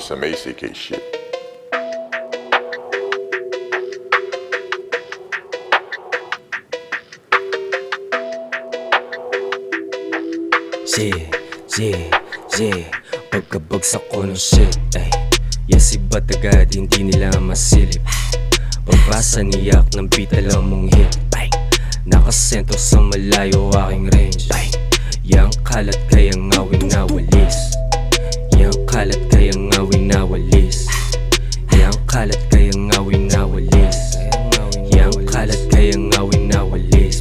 with some ACK shit. Pagkabagsak ko ng shit, ay yes, iba't agad hindi nila masilip. Pagbasa niyak ng beat, alam mong hit, nakasentro sa malayo aking range. Yang kalat kayang ngawin na walis, yang kalat kayang ngawin na walis, yang kalat kayang ngawin na walis, yang kalat kayang ngawin na walis.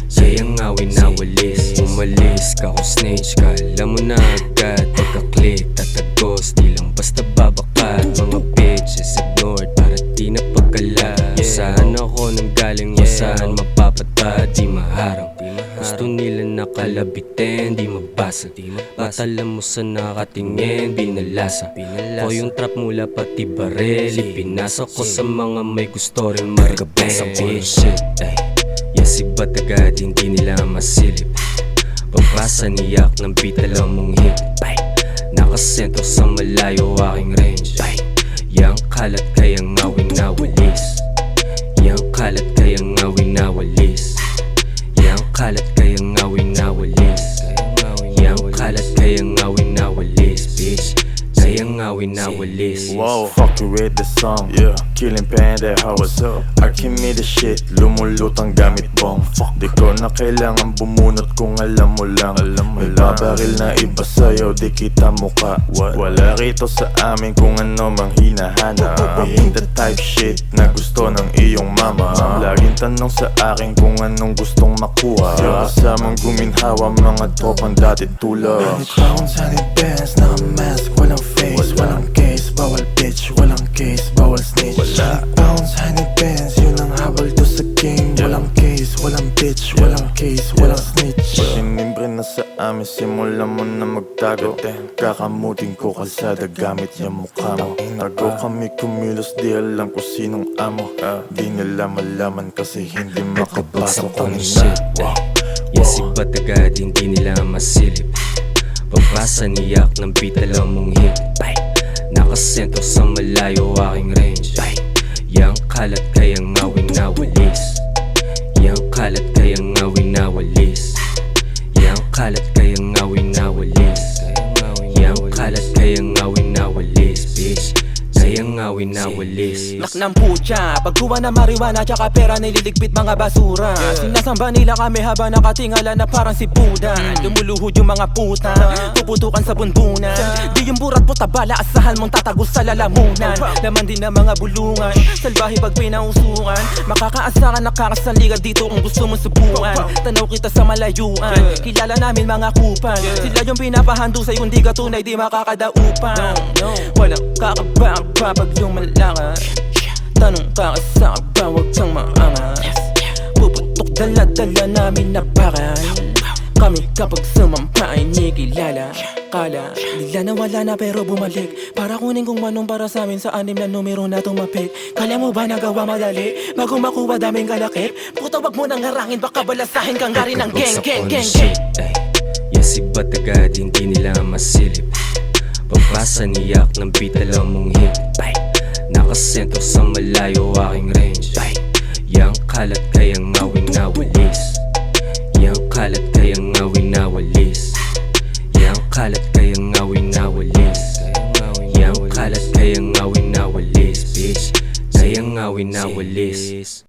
Sayang ngawin na walis. Umalis ka kung snitch ka, alam mo na agad pagka-click, tatagos, di lang basta babakat. Mga bitches ignored para di na pagkalat. Saan ako nang galing, saan mapapatad, di maharang. Gusto nila nakalabitin, di mabasa. Ba't alam mo sa nakatingin, binalasa ko yung trap mula pati baril. Ipinasa ko sa mga may gusto rin maragabasa ko ng shit, ay yes, iba't agad hindi nila masilip. Pagbasa niyak ng beat, alam mong hit, nakasentro sa malayo aking range. Yang kalat kayang ngawin na walis, yang kalat kayang ngawin na walis, yang kalat kayang ngawin na walis, yang kalat kayang ngawin na walis, bitch. Sayang ngawin na walis. Wow, fuck you with the song, yeah. Killing panda, how what's up? Arkin me the shit, lumulutang gamit bong. Di ko na kailangan bumunot kung alam mo lang. May babaril na iba sa'yo, di kita muka. Wala rito sa amin kung ano mang hinahanap. We ain't the type shit na gusto ng iyong mama. Laging tanong sa akin kung anong gustong makuha. Kasamang guminhawa, mga tropang dati tulad. Clowns, honey bands, naka-mask, walang face, walang case, bawal bitch, walang case, bawal snitch. Pounds, honey bands, yun ang habol to sa game. Walang case, walang bitch, walang case, walang snitch. Sinimbre na sa amin, simula mo na magtago. Kakamutin ko kalsada gamit yung mukha mo. Tago kami kumilos, di alam ko sinong amo. Di nila malaman kasi hindi makapasok ko ang ng shit, yes, iba't agad hindi nila masilip. Pagbasa niyak ng beat, alam mong hit, nakasentro sa malayo aking range. Yang kalat kayang ngawin na walis, yang kalat kayang ngawin na walis, yang kalat kayang ngawin na walis, yang kalat kayang ngawin na walis, bitch. Sayang ngawin na walis. Lak ng putya, pagkuha na marijuana tsaka pera nililigpit mga basura. Sinasamba nila kami habang nakatingala na parang si Buddha. Lumuluhod yung mga puta, puputukan sa bunbunan. Di yung burat puta bala, asahan mong tatagos sa lalamunan. Laman din ng mga bulungan, salbahe pag pinausukan. Makakaasakan nakakasaliga dito kung gusto mong subukan. Tanaw kita sa malayuan, kilala namin mga kupan. Sila yung pinapahando sa'yo, hindi ka tunay, di makakadaupan. Walang kakabang pag lumalakad, tanong ka sa ba, huwag kang maangas. Puputok dala-dala namin na bakal. Kami kapag sumampa ay nikilala. Kala nila na wala na pero bumalik para kunin kung manong para sa amin sa 6 na numero na tumapik. Kala mo ba nagawa madali bago makuha daming kalakip? Puta wag mo nang harangin, baka balasahin kang gari ng gang. Yes, iba't agad hindi nila masilip. Pagbasa niyak ng beat, alam mong hit, nakasentro sa malayo aking range. Yang kalat kayang ngawin na walis, yang kalat kayang ngawin na walis, yang kalat kayang ngawin na walis, yang kalat kayang ngawin na walis, bitch. Sayang ngawin na walis.